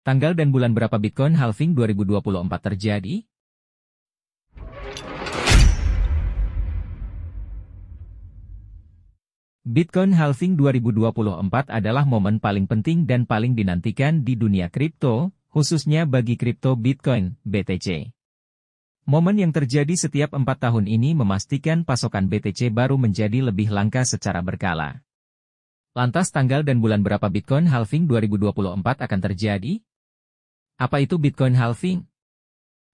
Tanggal dan bulan berapa Bitcoin halving 2024 terjadi? Bitcoin halving 2024 adalah momen paling penting dan paling dinantikan di dunia kripto, khususnya bagi kripto Bitcoin, BTC. Momen yang terjadi setiap 4 tahun ini memastikan pasokan BTC baru menjadi lebih langka secara berkala. Lantas tanggal dan bulan berapa Bitcoin halving 2024 akan terjadi? Apa itu Bitcoin halving?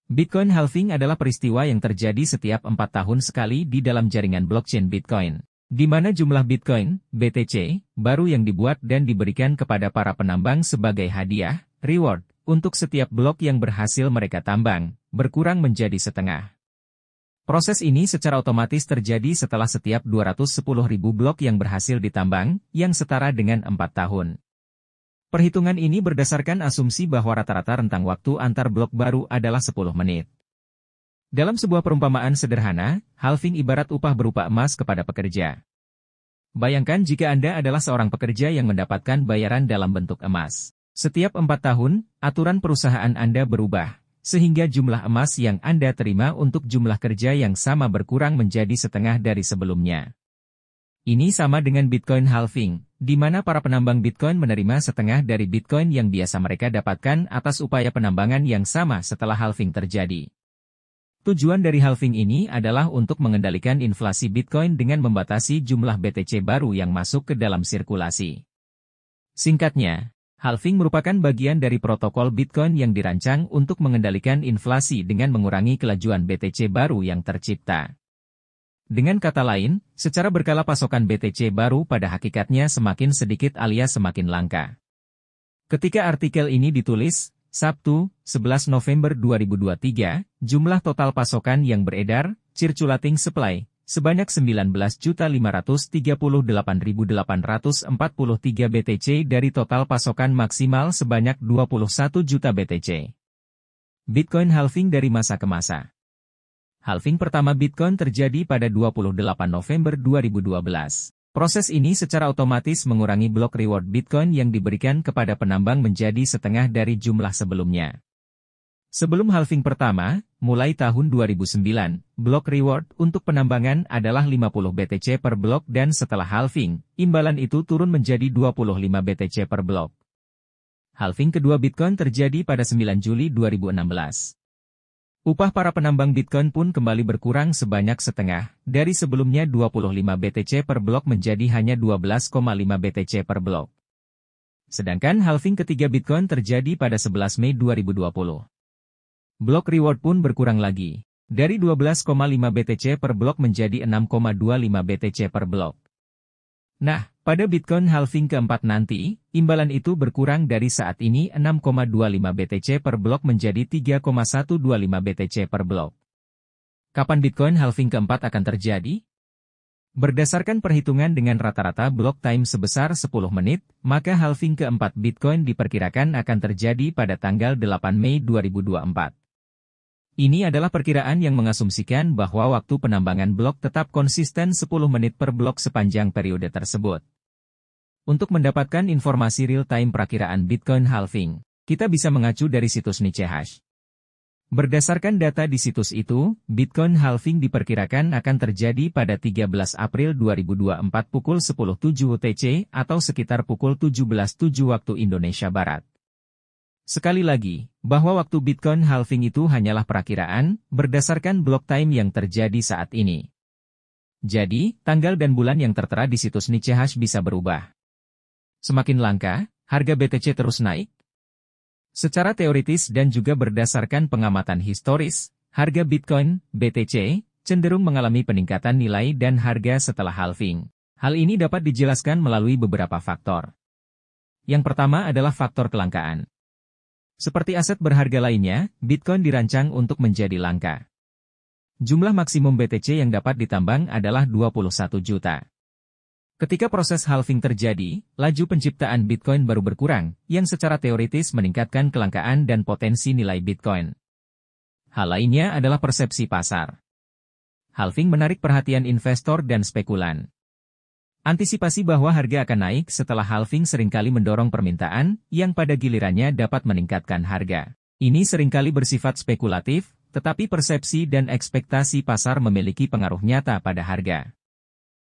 Bitcoin halving adalah peristiwa yang terjadi setiap 4 tahun sekali di dalam jaringan blockchain Bitcoin, di mana jumlah Bitcoin, BTC, baru yang dibuat dan diberikan kepada para penambang sebagai hadiah, reward, untuk setiap blok yang berhasil mereka tambang, berkurang menjadi setengah. Proses ini secara otomatis terjadi setelah setiap 210.000 blok yang berhasil ditambang, yang setara dengan 4 tahun. Perhitungan ini berdasarkan asumsi bahwa rata-rata rentang waktu antar blok baru adalah 10 menit. Dalam sebuah perumpamaan sederhana, halving ibarat upah berupa emas kepada pekerja. Bayangkan jika Anda adalah seorang pekerja yang mendapatkan bayaran dalam bentuk emas. Setiap 4 tahun, aturan perusahaan Anda berubah, sehingga jumlah emas yang Anda terima untuk jumlah kerja yang sama berkurang menjadi setengah dari sebelumnya. Ini sama dengan Bitcoin halving, di mana para penambang Bitcoin menerima setengah dari Bitcoin yang biasa mereka dapatkan atas upaya penambangan yang sama setelah halving terjadi. Tujuan dari halving ini adalah untuk mengendalikan inflasi Bitcoin dengan membatasi jumlah BTC baru yang masuk ke dalam sirkulasi. Singkatnya, halving merupakan bagian dari protokol Bitcoin yang dirancang untuk mengendalikan inflasi dengan mengurangi kelajuan BTC baru yang tercipta. Dengan kata lain, secara berkala pasokan BTC baru pada hakikatnya semakin sedikit alias semakin langka. Ketika artikel ini ditulis, Sabtu, 11 November 2023, jumlah total pasokan yang beredar, circulating supply, sebanyak 19.538.843 BTC dari total pasokan maksimal sebanyak 21 juta BTC. Bitcoin halving dari masa ke masa. Halving pertama Bitcoin terjadi pada 28 November 2012. Proses ini secara otomatis mengurangi blok reward Bitcoin yang diberikan kepada penambang menjadi setengah dari jumlah sebelumnya. Sebelum halving pertama, mulai tahun 2009, blok reward untuk penambangan adalah 50 BTC per blok dan setelah halving, imbalan itu turun menjadi 25 BTC per blok. Halving kedua Bitcoin terjadi pada 9 Juli 2016. Upah para penambang Bitcoin pun kembali berkurang sebanyak setengah, dari sebelumnya 25 BTC per blok menjadi hanya 12,5 BTC per blok. Sedangkan halving ketiga Bitcoin terjadi pada 11 Mei 2020. Blok reward pun berkurang lagi, dari 12,5 BTC per blok menjadi 6,25 BTC per blok. Nah, pada Bitcoin halving keempat nanti, imbalan itu berkurang dari saat ini 6,25 BTC per blok menjadi 3,125 BTC per blok. Kapan Bitcoin halving keempat akan terjadi? Berdasarkan perhitungan dengan rata-rata block time sebesar 10 menit, maka halving keempat Bitcoin diperkirakan akan terjadi pada tanggal 8 Mei 2024. Ini adalah perkiraan yang mengasumsikan bahwa waktu penambangan blok tetap konsisten 10 menit per blok sepanjang periode tersebut. Untuk mendapatkan informasi real-time perakiraan Bitcoin halving, kita bisa mengacu dari situs NicheHash. Berdasarkan data di situs itu, Bitcoin halving diperkirakan akan terjadi pada 13 April 2024 pukul 10.07 UTC atau sekitar pukul 17.07 waktu Indonesia Barat. Sekali lagi, bahwa waktu Bitcoin halving itu hanyalah perakiraan, berdasarkan block time yang terjadi saat ini. Jadi, tanggal dan bulan yang tertera di situs NicheHash bisa berubah. Semakin langka, harga BTC terus naik. Secara teoritis dan juga berdasarkan pengamatan historis, harga Bitcoin, BTC, cenderung mengalami peningkatan nilai dan harga setelah halving. Hal ini dapat dijelaskan melalui beberapa faktor. Yang pertama adalah faktor kelangkaan. Seperti aset berharga lainnya, Bitcoin dirancang untuk menjadi langka. Jumlah maksimum BTC yang dapat ditambang adalah 21 juta. Ketika proses halving terjadi, laju penciptaan Bitcoin baru berkurang, yang secara teoritis meningkatkan kelangkaan dan potensi nilai Bitcoin. Hal lainnya adalah persepsi pasar. Halving menarik perhatian investor dan spekulan. Antisipasi bahwa harga akan naik setelah halving seringkali mendorong permintaan, yang pada gilirannya dapat meningkatkan harga. Ini seringkali bersifat spekulatif, tetapi persepsi dan ekspektasi pasar memiliki pengaruh nyata pada harga.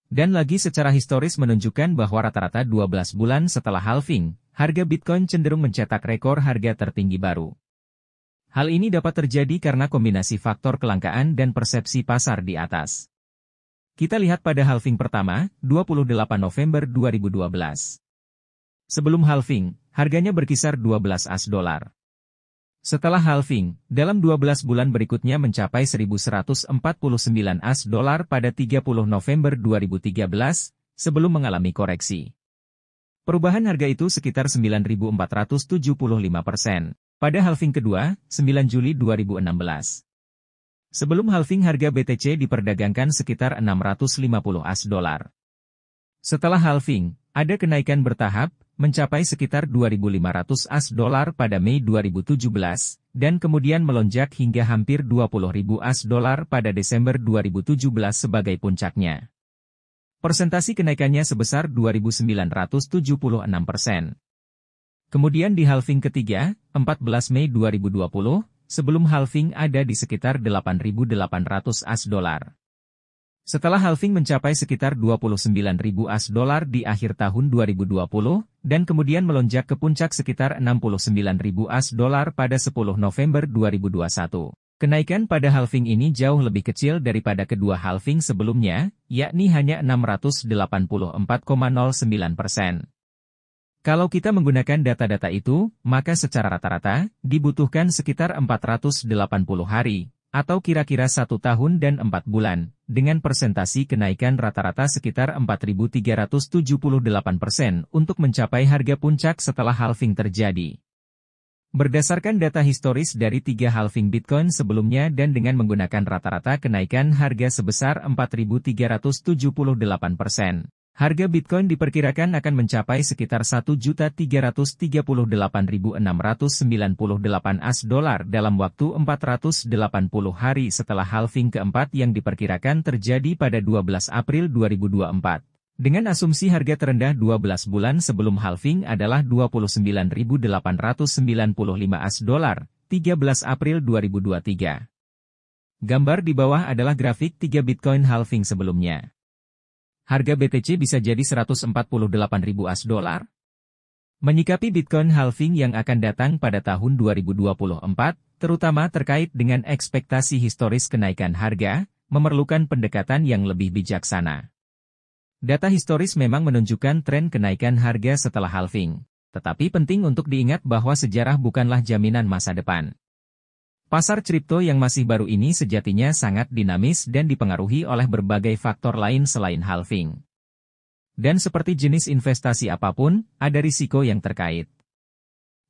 Dan lagi secara historis menunjukkan bahwa rata-rata 12 bulan setelah halving, harga Bitcoin cenderung mencetak rekor harga tertinggi baru. Hal ini dapat terjadi karena kombinasi faktor kelangkaan dan persepsi pasar di atas. Kita lihat pada halving pertama, 28 November 2012. Sebelum halving, harganya berkisar 12 as dolar. Setelah halving, dalam 12 bulan berikutnya mencapai 1.149 as dolar pada 30 November 2013, sebelum mengalami koreksi. Perubahan harga itu sekitar 9.475%. Pada halving kedua, 9 Juli 2016. Sebelum halving harga BTC diperdagangkan sekitar 650 as dolar. Setelah halving, ada kenaikan bertahap, mencapai sekitar 2.500 as dolar pada Mei 2017, dan kemudian melonjak hingga hampir 20.000 as dolar pada Desember 2017 sebagai puncaknya. Persentasi kenaikannya sebesar 2.976%. Kemudian di halving ketiga, 14 Mei 2020, sebelum halving ada di sekitar 8.800 as dolar. Setelah halving mencapai sekitar 29.000 as dolar di akhir tahun 2020, dan kemudian melonjak ke puncak sekitar 69.000 as dolar pada 10 November 2021. Kenaikan pada halving ini jauh lebih kecil daripada kedua halving sebelumnya, yakni hanya 684,09%. Kalau kita menggunakan data-data itu, maka secara rata-rata, dibutuhkan sekitar 480 hari, atau kira-kira 1 tahun dan 4 bulan, dengan persentasi kenaikan rata-rata sekitar 4.378% untuk mencapai harga puncak setelah halving terjadi. Berdasarkan data historis dari 3 halving Bitcoin sebelumnya dan dengan menggunakan rata-rata kenaikan harga sebesar 4.378%. Harga Bitcoin diperkirakan akan mencapai sekitar 1.338.698 as dolar dalam waktu 480 hari setelah halving keempat yang diperkirakan terjadi pada 12 April 2024. Dengan asumsi harga terendah 12 bulan sebelum halving adalah 29.895 as dolar, 13 April 2023. Gambar di bawah adalah grafik 3 Bitcoin halving sebelumnya. Harga BTC bisa jadi 148.000 as dolar. Menyikapi Bitcoin halving yang akan datang pada tahun 2024, terutama terkait dengan ekspektasi historis kenaikan harga, memerlukan pendekatan yang lebih bijaksana. Data historis memang menunjukkan tren kenaikan harga setelah halving, tetapi penting untuk diingat bahwa sejarah bukanlah jaminan masa depan. Pasar kripto yang masih baru ini sejatinya sangat dinamis dan dipengaruhi oleh berbagai faktor lain selain halving. Dan seperti jenis investasi apapun, ada risiko yang terkait.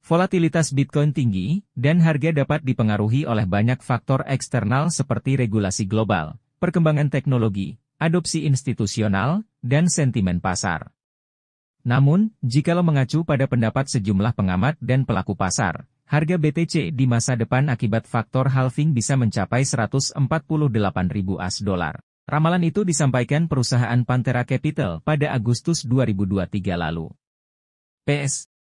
Volatilitas Bitcoin tinggi, dan harga dapat dipengaruhi oleh banyak faktor eksternal seperti regulasi global, perkembangan teknologi, adopsi institusional, dan sentimen pasar. Namun, jikalau mengacu pada pendapat sejumlah pengamat dan pelaku pasar, harga BTC di masa depan akibat faktor halving bisa mencapai 148.000 as dolar. Ramalan itu disampaikan perusahaan Pantera Capital pada Agustus 2023 lalu. PS